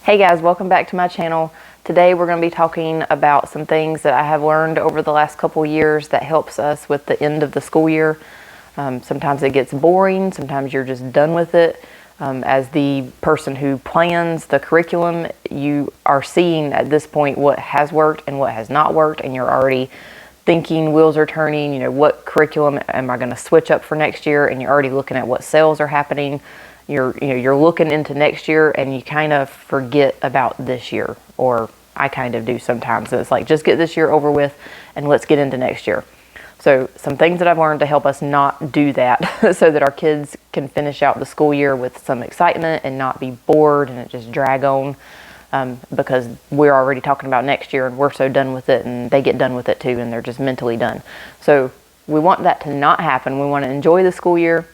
Hey guys, welcome back to my channel. Today we're going to be talking about some things that I have learned over the last couple years that helps us with the end of the school year. Sometimes it gets boring, sometimes you're just done with it. As the person who plans the curriculum, you are seeing at this point what has worked and what has not worked, and you're already thinking, wheels are turning, what curriculum am I going to switch up for next year, and you're already looking at what sales are happening. You're looking into next year and you kind of forget about this year, or I kind of do sometimes. It's like, just get this year over with and let's get into next year. So some things that I've learned to help us not do that so that our kids can finish out the school year with some excitement and not be bored and it just drag on, because we're already talking about next year and we're so done with it, and they get done with it too and they're just mentally done. So we want that to not happen. We want to enjoy the school year.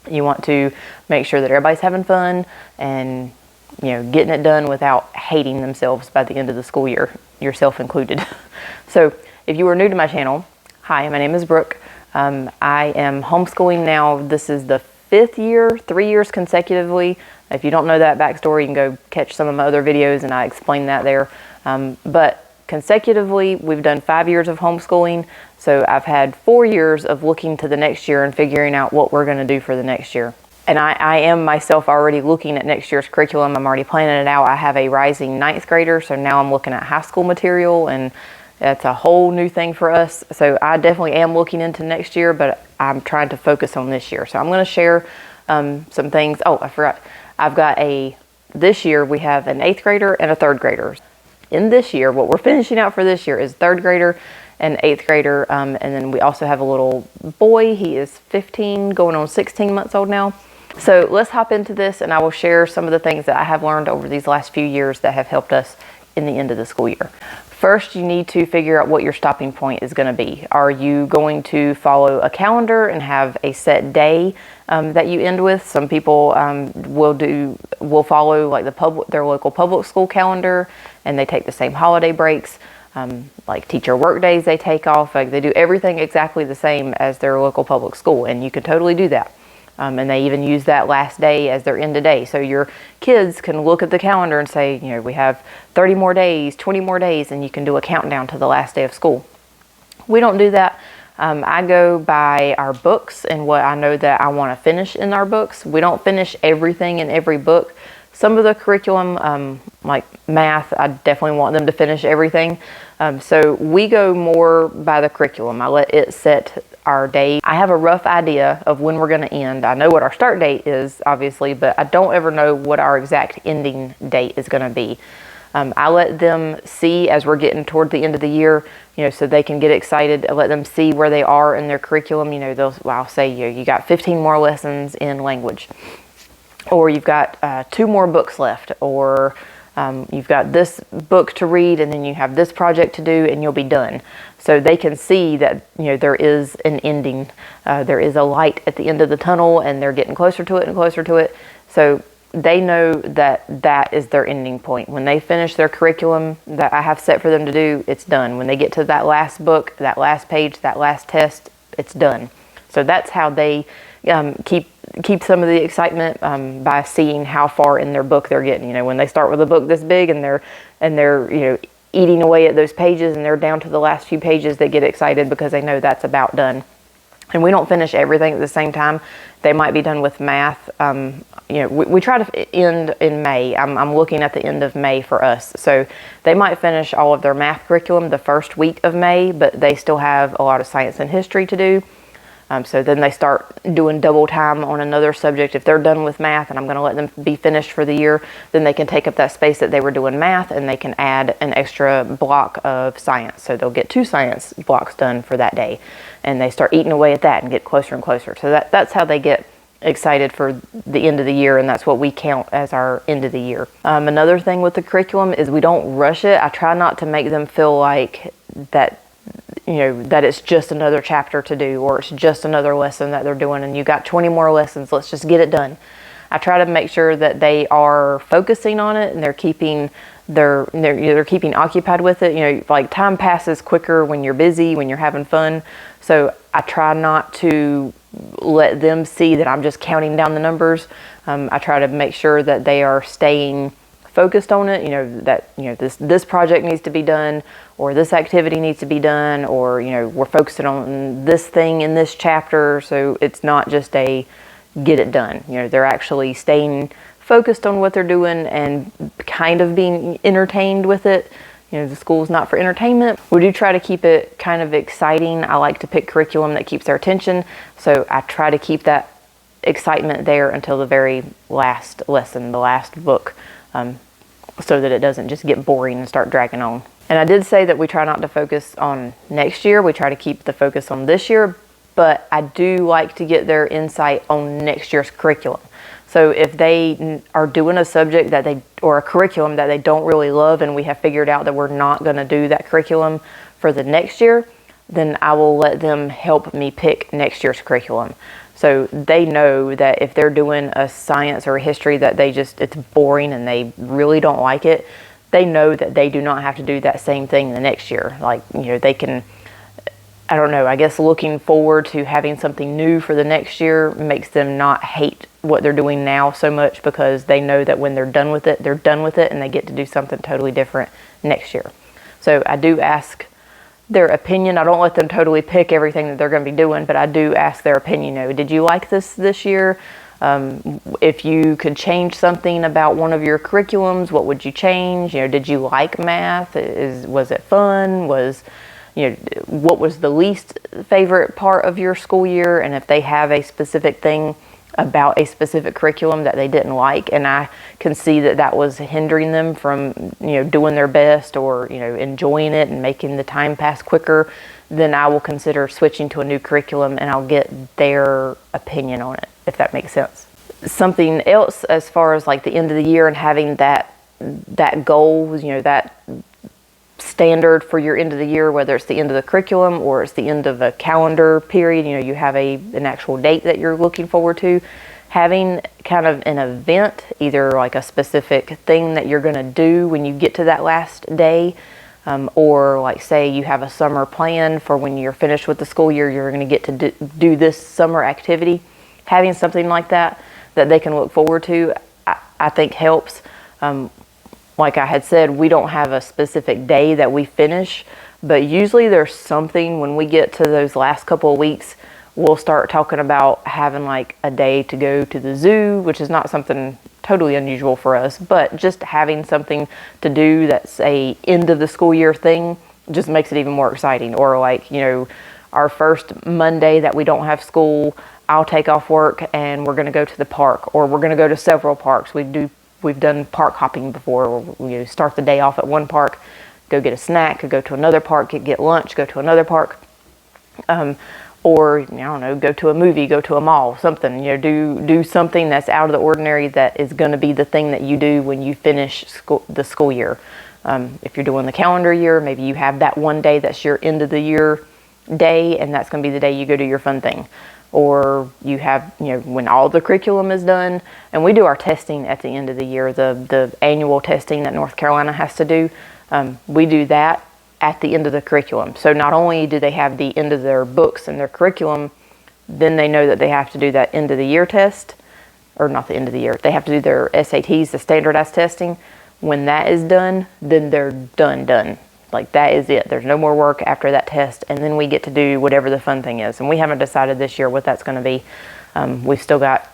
You want to make sure that everybody's having fun and getting it done without hating themselves by the end of the school year, yourself included. So if you are new to my channel, hi, my name is Brooke. I am homeschooling now. This is the 5th year, 3 years consecutively. If you don't know that backstory, you can go catch some of my other videos and I explain that there. But consecutively, we've done 5 years of homeschooling. So I've had 4 years of looking to the next year and figuring out what we're going to do for the next year. And I am myself already looking at next year's curriculum. I'm already planning it out. I have a rising 9th grader, so now I'm looking at high school material, and that's a whole new thing for us. So I definitely am looking into next year, but I'm trying to focus on this year. So I'm going to share some things. Oh, I forgot. This year we have an 8th grader and a 3rd grader. In this year, what we're finishing out for this year is 3rd grader and 8th grader, and then we also have a little boy. He is 15, going on 16 months old now. So let's hop into this, and I will share some of the things that I have learned over these last few years that have helped us in the end of the school year. First, you need to figure out what your stopping point is going to be. Are you going to follow a calendar and have a set day that you end with? Some people will follow like their local public school calendar, and they take the same holiday breaks. Like teacher work days they take off. Like they do everything exactly the same as their local public school, and you can totally do that. And they even use that last day as their end of day. So your kids can look at the calendar and say, we have 30 more days, 20 more days, and you can do a countdown to the last day of school. We don't do that. I go by our books and what I know that I want to finish in our books. We don't finish everything in every book. Some of the curriculum, like math, I definitely want them to finish everything. So we go more by the curriculum. I let it set our day. I have a rough idea of when we're going to end. I know what our start date is, obviously, but I don't ever know what our exact ending date is going to be. I let them see as we're getting toward the end of the year, so they can get excited. I let them see where they are in their curriculum. I'll say, you got 15 more lessons in language, or you've got 2 more books left, or you've got this book to read, and then you have this project to do, and you'll be done. So they can see that there is an ending. There is a light at the end of the tunnel, and they're getting closer to it and closer to it. So they know that that is their ending point. When they finish their curriculum that I have set for them to do, it's done. When they get to that last book, that last page, that last test, it's done. So that's how they keep some of the excitement by seeing how far in their book they're getting. When they start with a book this big and they're eating away at those pages and they're down to the last few pages, they get excited because they know that's about done. And we don't finish everything at the same time. They might be done with math. We try to end in May. I'm looking at the end of May for us. So they might finish all of their math curriculum the first week of May, but they still have a lot of science and history to do. So then they start doing double time on another subject. If they're done with math and I'm going to let them be finished for the year, then they can take up that space that they were doing math, and they can add an extra block of science. So they'll get 2 science blocks done for that day, and they start eating away at that and get closer and closer. So that's how they get excited for the end of the year, and that's what we count as our end of the year. Another thing with the curriculum is we don't rush it. I try not to make them feel like that it's just another chapter to do, or it's just another lesson that they're doing and you got 20 more lessons, let's just get it done. I try to make sure that they are focusing on it and they're keeping occupied with it. Like time passes quicker when you're busy, when you're having fun. So I try not to let them see that I'm just counting down the numbers. I try to make sure that they are staying focused on it, that, this project needs to be done, or this activity needs to be done, or, we're focusing on this thing in this chapter. So it's not just a get it done. They're actually staying focused on what they're doing and kind of being entertained with it. The school's not for entertainment. We do try to keep it kind of exciting. I like to pick curriculum that keeps their attention. So I try to keep that excitement there until the very last lesson, the last book, so that it doesn't just get boring and start dragging on. And I did say that we try not to focus on next year. We try to keep the focus on this year, but I do like to get their insight on next year's curriculum. So if they are doing a subject or a curriculum that they don't really love, and we have figured out that we're not going to do that curriculum for the next year, then I will let them help me pick next year's curriculum. So they know that if they're doing a science or a history that it's boring and they really don't like it, they know that they do not have to do that same thing the next year. Like, they can, I don't know, I guess looking forward to having something new for the next year makes them not hate what they're doing now so much, because they know that when they're done with it, they're done with it and they get to do something totally different next year. So I do ask their opinion. I don't let them totally pick everything that they're going to be doing, but I do ask their opinion. Did you like this year? If you could change something about one of your curriculums, what would you change? Did you like math? Was it fun? What was the least favorite part of your school year? And if they have a specific thing about a specific curriculum that they didn't like, and I can see that was hindering them from doing their best, or enjoying it and making the time pass quicker, then I will consider switching to a new curriculum, and I'll get their opinion on it, if that makes sense. Something else, as far as like the end of the year and having that goal, that standard for your end of the year, whether it's the end of the curriculum or it's the end of a calendar period, you have an actual date that you're looking forward to. Having kind of an event, either like a specific thing that you're going to do when you get to that last day, or like say you have a summer plan for when you're finished with the school year, you're going to get to do this summer activity. Having something like that they can look forward to, I think helps. Like I had said, we don't have a specific day that we finish, but usually there's something when we get to those last couple of weeks. We'll start talking about having like a day to go to the zoo, which is not something totally unusual for us, but just having something to do that's a end of the school year thing just makes it even more exciting. Or like, our first Monday that we don't have school, I'll take off work and we're going to go to the park, or we're going to go to several parks. We've done park hopping before. We start the day off at one park, go get a snack, go to another park, get lunch, go to another park, or I don't know, go to a movie, go to a mall, something. Do something that's out of the ordinary that is going to be the thing that you do when you finish the school year. If you're doing the calendar year, maybe you have that one day that's your end of the year day, and that's going to be the day you go do your fun thing. Or you have, when all the curriculum is done, and we do our testing at the end of the year, the annual testing that North Carolina has to do, we do that at the end of the curriculum. So not only do they have the end of their books and their curriculum, then they know that they have to do that end of the year test, or not the end of the year, they have to do their SATs, the standardized testing. When that is done, then they're done. Like, that is it. There's no more work after that test, and then we get to do whatever the fun thing is. And we haven't decided this year what that's going to be. We've still got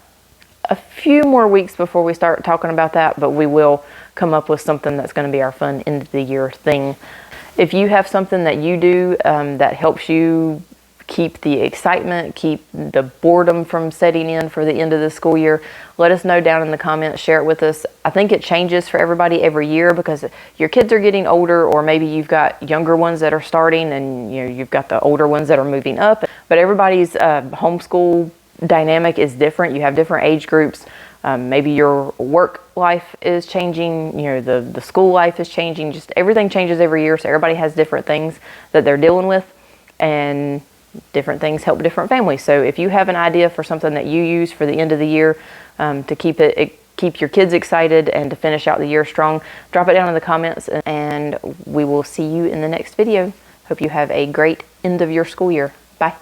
a few more weeks before we start talking about that, but we will come up with something that's going to be our fun end of the year thing. If you have something that you do that helps you keep the excitement, keep the boredom from setting in for the end of the school year, let us know down in the comments, share it with us. I think it changes for everybody every year, because your kids are getting older, or maybe you've got younger ones that are starting, and you've got the older ones that are moving up. But everybody's homeschool dynamic is different. You have different age groups. Maybe your work life is changing, the school life is changing. Just everything changes every year, so everybody has different things that they're dealing with, and different things help different families. So if you have an idea for something that you use for the end of the year to keep your kids excited and to finish out the year strong, drop it down in the comments, and we will see you in the next video. Hope you have a great end of your school year. Bye.